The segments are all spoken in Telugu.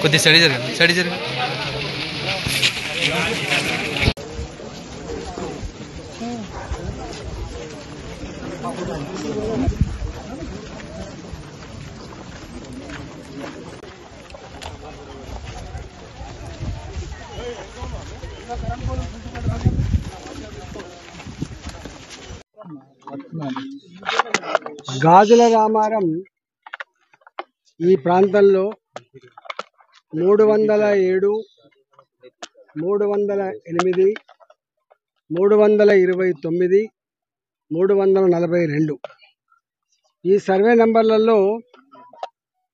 కొద్ది స్టడీ జరగండి, స్టడీ జరగండి. గాజుల రామారం ఈ ప్రాంతంలో 307, 308, 329, 342 ఈ సర్వే నంబర్లలో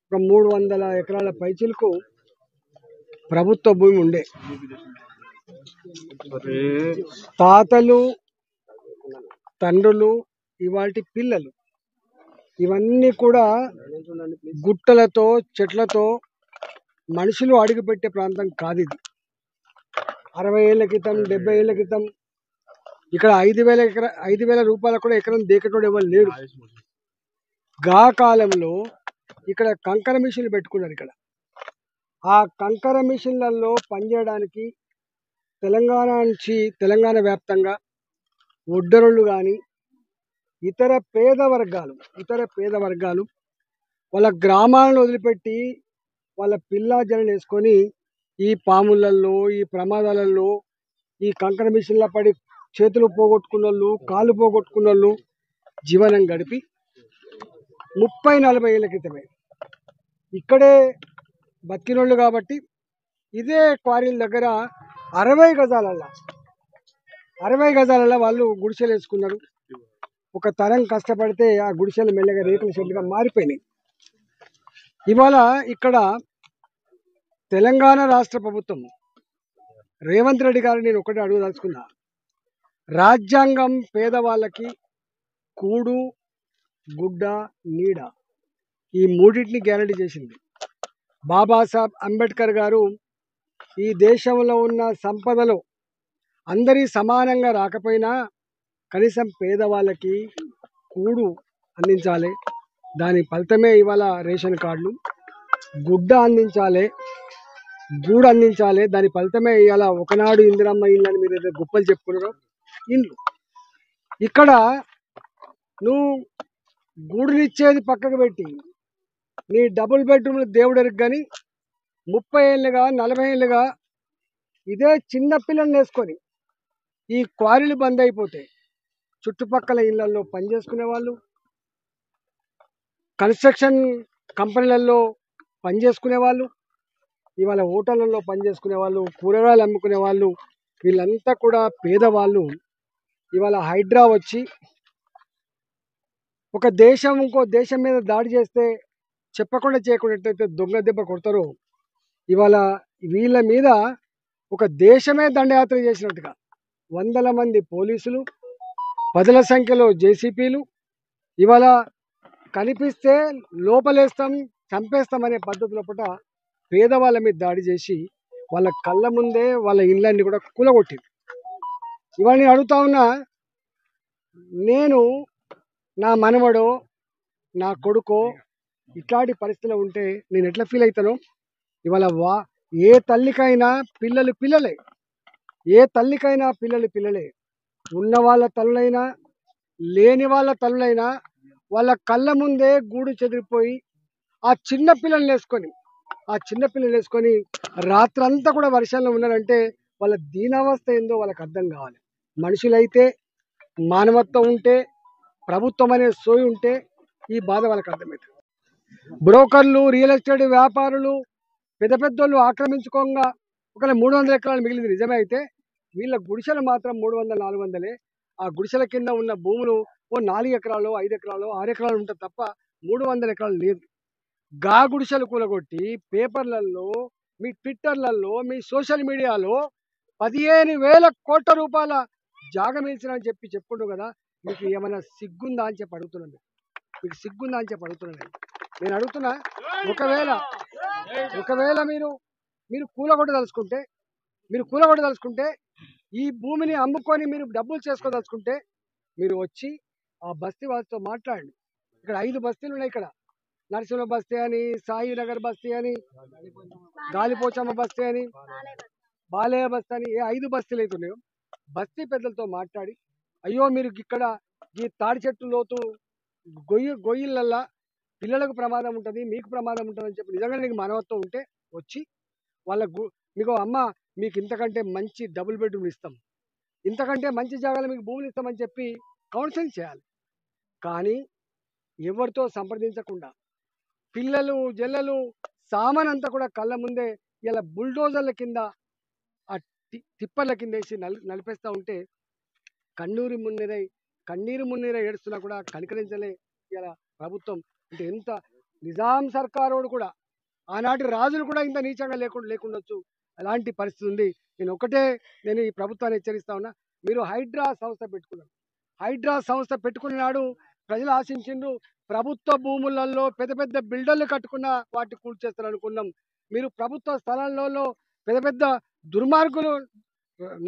ఒక 300 ఎకరాల పైచిలకు ప్రభుత్వ భూమి ఉండే. తాతలు, తండ్రులు, ఇవాల్టి పిల్లలు ఇవన్నీ కూడా గుట్టలతో చెట్లతో మనుషులు అడుగుపెట్టే ప్రాంతం కాదు ఇది. 60 ఏళ్ల క్రితం 70 ఏళ్ల క్రితం ఇక్కడ 5,000 రూపాయలు కూడా ఎకరం దేకటోడు ఎవరు లేడు. గా కాలంలో ఇక్కడ కంకర మిషన్లు పెట్టుకున్నారు. ఇక్కడ ఆ కంకర మిషన్లలో పనిచేయడానికి తెలంగాణ వ్యాప్తంగా ఒడ్డరులు కానీ ఇతర పేద వర్గాలు వాళ్ళ గ్రామాలను వదిలిపెట్టి వాళ్ళ పిల్లా జనం వేసుకొని ఈ పాములలో, ఈ ప్రమాదాలలో, ఈ కంకర మిషన్ల పడి చేతులు పోగొట్టుకున్న వాళ్ళు, కాళ్ళు పోగొట్టుకున్న వాళ్ళు జీవనం గడిపి 30-40 ఏళ్ల క్రితమే ఇక్కడే బతికినోళ్ళు. కాబట్టి ఇదే క్వారీల దగ్గర 60 గజాలలో వాళ్ళు గుడిసెలు వేసుకున్నారు. ఒక తరం కష్టపడితే ఆ గుడిసెలు మెల్లగా రేకుల షెడ్లుగా మారిపోయినాయి. ఇవాళ ఇక్కడ తెలంగాణ రాష్ట్ర ప్రభుత్వం రేవంత్ రెడ్డి గారు నేను ఒకటి అడుగుదలుచుకున్నా. రాజ్యాంగం పేదవాళ్ళకి కూడు, గుడ్డ, నీడ ఈ మూడింటిని గ్యారంటీ చేసింది. బాబాసాహెబ్ అంబేద్కర్ గారు ఈ దేశంలో ఉన్న సంపదలో అందరి సమానంగా రాకపోయినా కనీసం పేదవాళ్ళకి కూడు అందించాలి. దాని ఫలితమే ఇవాళ రేషన్ కార్డులు. గుడ్డ అందించాలి, గూడు అందించాలి. దాని ఫలితమే ఇవాళ ఒకనాడు ఇందిరమ్మ ఇల్లు అని మీరు గొప్పలు చెప్పుకున్నారు ఇండ్లు. ఇక్కడ నువ్వు గూడునిచ్చేది పక్కకు పెట్టి నీ డబుల్ బెడ్రూమ్లు దేవుడు ఎరుగు. కానీ 30 ఏళ్ళుగా 40 ఏళ్ళుగా ఇదే చిన్న పిల్లల్ని వేసుకొని ఈ క్వారీలు బంద్ అయిపోతే చుట్టుపక్కల ఇళ్లలో పనిచేసుకునే వాళ్ళు, కన్స్ట్రక్షన్ కంపెనీలలో పనిచేసుకునే వాళ్ళు, ఇవాళ హోటళ్ళల్లో పనిచేసుకునే వాళ్ళు, కూరగాయలు అమ్ముకునే వాళ్ళు, వీళ్ళంతా కూడా పేదవాళ్ళు. ఇవాళ హైడ్రా వచ్చి ఒక దేశం ఇంకో దేశం మీద దాడి చేస్తే చెప్పకుండా చేయకుండా ఎట్లయితే దొంగ దెబ్బ కొడతారో ఇవాళ వీళ్ళ మీద ఒక దేశమే దండయాత్ర చేసినట్టుగా 100 మంది పోలీసులు, 10ల సంఖ్యలో జేసీపీలు ఇవాళ కనిపిస్తే లోపలేస్తాం, చంపేస్తామనే పద్ధతిలో పూట పేదవాళ్ళ మీద దాడి చేసి వాళ్ళ కళ్ళ ముందే వాళ్ళ ఇళ్ళన్ని కూడా కూలగొట్టింది. ఇవాళ నేను అడుగుతా ఉన్నా, నేను నా మనవడో నా కొడుకో ఇట్లాంటి పరిస్థితిలో ఉంటే నేను ఎట్లా ఫీల్ అవుతానో ఇవాళ ఏ తల్లికైనా పిల్లలు పిల్లలే, ఏ తల్లికైనా పిల్లలు పిల్లలే. ఉన్న వాళ్ళ తల్లులైనా లేని వాళ్ళ తల్లులైనా వాళ్ళ కళ్ళ ముందే గూడు చెదిరిపోయి ఆ చిన్న పిల్లల్ని వేసుకొని రాత్రంతా కూడా వర్షంలో ఉన్నారంటే వాళ్ళ దీనావస్థ ఏందో వాళ్ళకి అర్థం కావాలి. మనుషులైతే మానవత్వం ఉంటే, ప్రభుత్వం అనే సోయి ఉంటే ఈ బాధ వాళ్ళకి అర్థమవుతుంది. బ్రోకర్లు, రియల్ ఎస్టేట్ వ్యాపారులు, పెద్దోళ్ళు ఆక్రమించుకోగా ఒకవేళ 300 ఎకరాలు మిగిలింది నిజమే అయితే వీళ్ళ గుడిసెలు మాత్రం 300-400. ఆ గుడిసెల కింద ఉన్న భూములు ఓ 4 ఎకరాలు, 5 ఎకరాలు, 6 ఎకరాలు ఉంటుంది తప్ప 300 ఎకరాలు లేదు. గా గుడిసెలు కూలగొట్టి పేపర్లలో, మీ ట్విట్టర్లలో, మీ సోషల్ మీడియాలో 15,000 కోట్ల రూపాయల జాగ మించిన చెప్పి చెప్పుకుంటూ కదా. మీకు ఏమైనా సిగ్గుందా అని చెప్పి అడుగుతున్నాను. మీకు సిగ్గుందా అని చెప్పి అడుగుతున్నాను. నేను అడుగుతున్నా, ఒకవేళ మీరు కూలగొట్టదలుచుకుంటే ఈ భూమిని అమ్ముకొని మీరు డబ్బులు చేసుకోదలుచుకుంటే మీరు వచ్చి ఆ బస్తీ వాళ్ళతో మాట్లాడండి. ఇక్కడ 5 బస్తీలు ఉన్నాయి. ఇక్కడ నరసింహ బస్తీ అని, సాయి నగర్ బస్తీ అని, గాలిపోచమ్మ బస్తీ అని, బాలయ్య బస్తీ అని, ఏ 5 బస్తీలు అయితే ఉన్నాయో బస్తీ పెద్దలతో మాట్లాడి, అయ్యో మీరు ఇక్కడ ఈ తాడి చెట్టు లోతు గొయ్యిలల్లా పిల్లలకు ప్రమాదం ఉంటుంది, మీకు ప్రమాదం ఉంటుంది అని చెప్పి నిజంగా నీకు మానవత్వం ఉంటే వచ్చి వాళ్ళ మీకు అమ్మ మీకు ఇంతకంటే మంచి డబుల్ బెడ్రూమ్ ఇస్తాం, ఇంతకంటే మంచి జాగాలు మీకు భూములు ఇస్తామని చెప్పి కౌన్సిలింగ్ చేయాలి. కానీ ఎవరితో సంప్రదించకుండా పిల్లలు జల్లలు సామాన్ అంతా కూడా కళ్ళ ముందే ఇలా బుల్డోజర్ల కింద ఆ తిప్పర్ల కింద వేసి నలిపేస్తూ ఉంటే కన్నీరు మున్నీరై ఏడుస్తున్నా కూడా కనికరించలే ఇలా ప్రభుత్వం. అంటే ఎంత నిజాం సర్కారోడు కూడా ఆనాటి రాజులు కూడా ఇంత నీచంగా లేకుండొచ్చు, అలాంటి పరిస్థితి ఉంది. నేను ఈ ప్రభుత్వాన్ని హెచ్చరిస్తా ఉన్నా, మీరు హైడ్రా సంస్థ పెట్టుకున్నారు. హైడ్రా సంస్థ పెట్టుకున్న నాడు ప్రజలు ఆశించిండ్రు ప్రభుత్వ భూములలో పెద్ద పెద్ద బిల్డర్లు కట్టుకున్న వాటిని కూల్చేస్తారు అనుకున్నాం. మీరు ప్రభుత్వ స్థలాలలో పెద్ద పెద్ద దుర్మార్గులు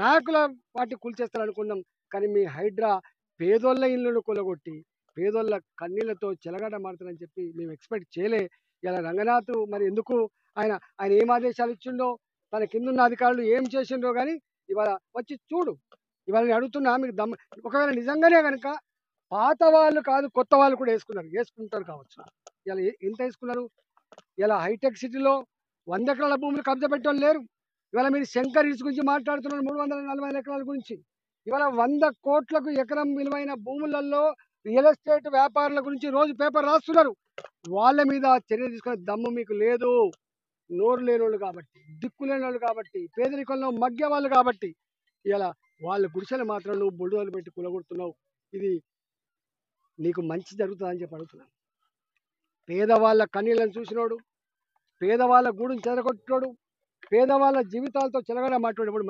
నాయకుల వాటిని కూల్చేస్తారు అనుకున్నాం. కానీ మీ హైడ్రా పేదోళ్ళ ఇళ్ళను కొలగొట్టి పేదోళ్ళ కన్నీళ్లతో చెలగాట మారుతారని చెప్పి మేము ఎక్స్పెక్ట్ చేయలే. ఇలా రంగనాథ్ మరి ఎందుకు ఆయన ఏం ఆదేశాలు ఇచ్చిండో, తన కిందున్న అధికారులు ఏం చేసిండ్రో కానీ ఇవాళ వచ్చి చూడు. ఇవాళ నేను అడుగుతున్నా, మీకు ఒకవేళ నిజంగానే కనుక పాత వాళ్ళు కాదు కొత్త వాళ్ళు కూడా వేసుకుంటారు కావచ్చు. ఇలా ఎంత వేసుకున్నారు? ఇలా హైటెక్ సిటీలో 100 ఎకరాల భూములు కబ్జా పెట్టేవాళ్ళు లేరు. ఇవాళ మీరు శంకర్ హిల్స్ గురించి మాట్లాడుతున్నారు, 345 ఎకరాల గురించి. ఇవాళ 100 కోట్లకు ఎకరం విలువైన భూములలో రియల్ ఎస్టేట్ వ్యాపారుల గురించి రోజు పేపర్ రాస్తున్నారు. వాళ్ళ మీద చర్య తీసుకునే దమ్ము మీకు లేదు. నోరు లేని వాళ్ళు కాబట్టి, దిక్కు లేని వాళ్ళు కాబట్టి, పేదరికంలో మగ్గే వాళ్ళు కాబట్టి ఇలా వాళ్ళ గుడిసెలు మాత్రం నువ్వు బుల్డోజర్లు పెట్టి కూలగొడుతున్నావు. ఇది నీకు మంచి జరుగుతుందని చెప్పి అడుగుతున్నాను. పేదవాళ్ళ కన్నీళ్ళని చూసినోడు, పేదవాళ్ళ గూడుని చెదరగొట్టినోడు, పేదవాళ్ళ జీవితాలతో చెలగడ మాట్లాడేవాడు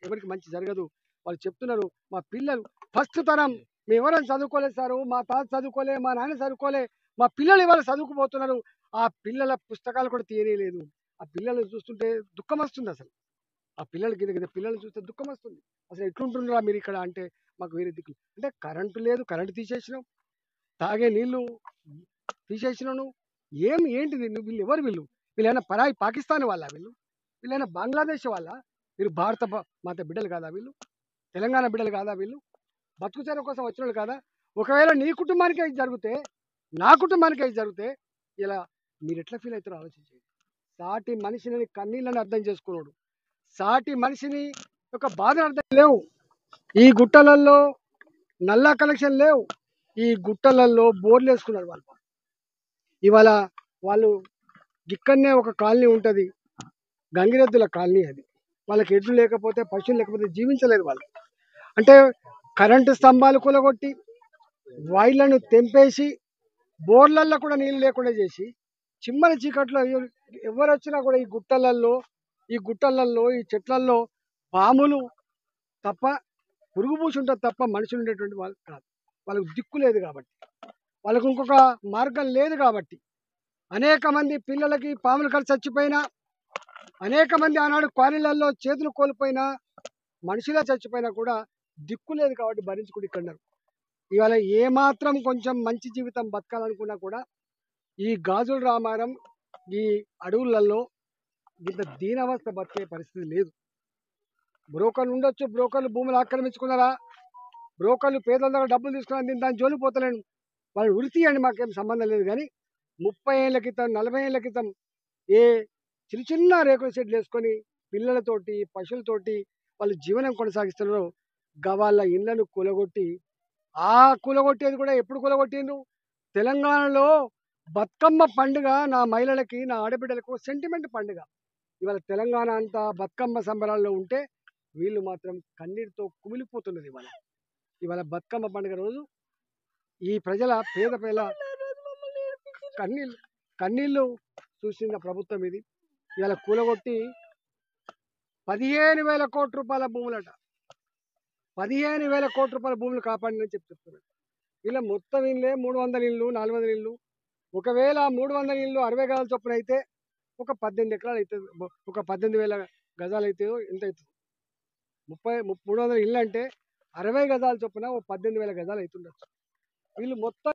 ఎవరికి మంచి జరగదు. వాళ్ళు చెప్తున్నారు, మా పిల్లలు ఫస్ట్ తరం మేము ఎవరైనా చదువుకోలేదు సారు, మా తాత చదువుకోలే, మా నాన్న చదువుకోలే, మా పిల్లలు ఇవాళ చదువుకుపోతున్నారు. ఆ పిల్లల పుస్తకాలు కూడా తీయలేదు. ఆ పిల్లల్ని చూస్తుంటే దుఃఖం వస్తుంది. అసలు ఆ పిల్లల్ని చూస్తే దుఃఖం వస్తుంది. అసలు ఎట్లుంటున్నారా మీరు ఇక్కడ అంటే మాకు వేరే దిక్కు అంటే కరెంటు లేదు, కరెంటు తీసేసినావు, తాగే నీళ్లు తీసేసినావు. ఏంటిది? వీళ్ళు ఎవరు? వీళ్ళైనా పరాయి పాకిస్తాన్ వాళ్ళ, వీళ్ళైనా బంగ్లాదేశ్ వాళ్ళ? మీరు భారత మాత బిడ్డలు కాదా వీళ్ళు? తెలంగాణ బిడ్డలు కాదా వీళ్ళు? బతుకు తెర కోసం వచ్చిన వాళ్ళు కాదా? ఒకవేళ నీ కుటుంబానికి ఇది జరిగితే, నా కుటుంబానికి ఇది జరిగితే ఇలా మీరు ఎట్లా ఫీల్ అవుతారో ఆలోచించండి. సాటి మనిషిని కన్నీళ్ళని అర్థం చేసుకున్నాడు, సాటి మనిషిని ఒక బాధను అర్థం లేవు. ఈ గుట్టలలో నల్లా కనెక్షన్ లేవు, ఈ గుట్టలలో బోర్లు వేసుకున్నారు వాళ్ళు. ఇవాళ వాళ్ళు ఇక్కడనే ఒక కాలనీ ఉంటుంది, గంగిరెద్దుల కాలనీ. అది వాళ్ళకి ఎడ్లు లేకపోతే, పశువులు లేకపోతే జీవించలేదు వాళ్ళు. అంటే కరెంటు స్తంభాలు కూలగొట్టి, వైర్లను తెంపేసి, బోర్లల్లో కూడా నీళ్ళు లేకుండా చేసి, చిమ్మల చీకట్లో ఎవరు వచ్చినా కూడా ఈ గుట్టలలో ఈ చెట్లల్లో పాములు తప్ప, పురుగు పూసి ఉంటుంది తప్ప మనుషులు ఉండేటువంటి వాళ్ళు కాదు. వాళ్ళకు దిక్కు లేదు కాబట్టి, వాళ్ళకు ఇంకొక మార్గం లేదు కాబట్టి అనేక మంది పిల్లలకి పాములు కలిసి చచ్చిపోయినా, అనేక మంది ఆనాడు క్వారీలలో చేతులు కోల్పోయినా, మనుషులే చచ్చిపోయినా కూడా దిక్కు లేదు కాబట్టి భరించుకుంటూ ఇక్కడ. ఇవాళ ఏమాత్రం కొంచెం మంచి జీవితం బతకాలనుకున్నా కూడా ఈ గాజుల రామారం ఈ అడవులలో ఇంత దీనవస్థ బతికే పరిస్థితి లేదు. బ్రోకర్లు ఉండొచ్చు, బ్రోకర్లు భూములు ఆక్రమించుకున్నారా, బ్రోకర్లు పేదల దగ్గర డబ్బులు తీసుకున్నా, నేను దాన్ని జోలిపోతలేను, వాళ్ళు వృత్తి అండి, మాకేం సంబంధం లేదు. కానీ 30 ఏళ్ల క్రితం 40 ఏళ్ల క్రితం ఏ చిన్న రేకుల షెడ్లు వేసుకొని పిల్లలతోటి పశువులతోటి వాళ్ళు జీవనం కొనసాగిస్తున్నారు. వాళ్ళ ఇళ్లను కూలగొట్టి, ఆ కూలగొట్టేది కూడా ఎప్పుడు కూలగొట్టిండ్రు? తెలంగాణలో బతుకమ్మ పండుగ నా మహిళలకి, నా ఆడబిడ్డలకు సెంటిమెంట్ పండుగ. ఇవాళ తెలంగాణ అంతా బతుకమ్మ సంబరాల్లో ఉంటే వీళ్ళు మాత్రం కన్నీరుతో కుమిలిపోతున్నది. ఇవాళ బతుకమ్మ పండుగ రోజు ఈ ప్రజల పేద కన్నీళ్ళు చూసిన ప్రభుత్వం ఇది. ఇవాళ కూలగొట్టి 15,000 కోట్ల రూపాయల భూములట, 15,000 కోట్ల రూపాయల భూములు కాపాడిందని చెప్తున్నారు. ఇలా మొత్తం ఇళ్ళే 300 ఇళ్ళు, 400 ఇళ్ళు. ఒకవేళ 300 ఇళ్ళు 60 గజాల చొప్పున అయితే ఒక 18 ఎకరాలు అవుతుంది, ఒక 18,000 గజాలు అయితే ఎంత అవుతుంది? 300 ఇళ్ళు అంటే 60 గజాల చొప్పున ఒక 18,000 గజాలు అవుతుండొచ్చు. వీళ్ళు మొత్తం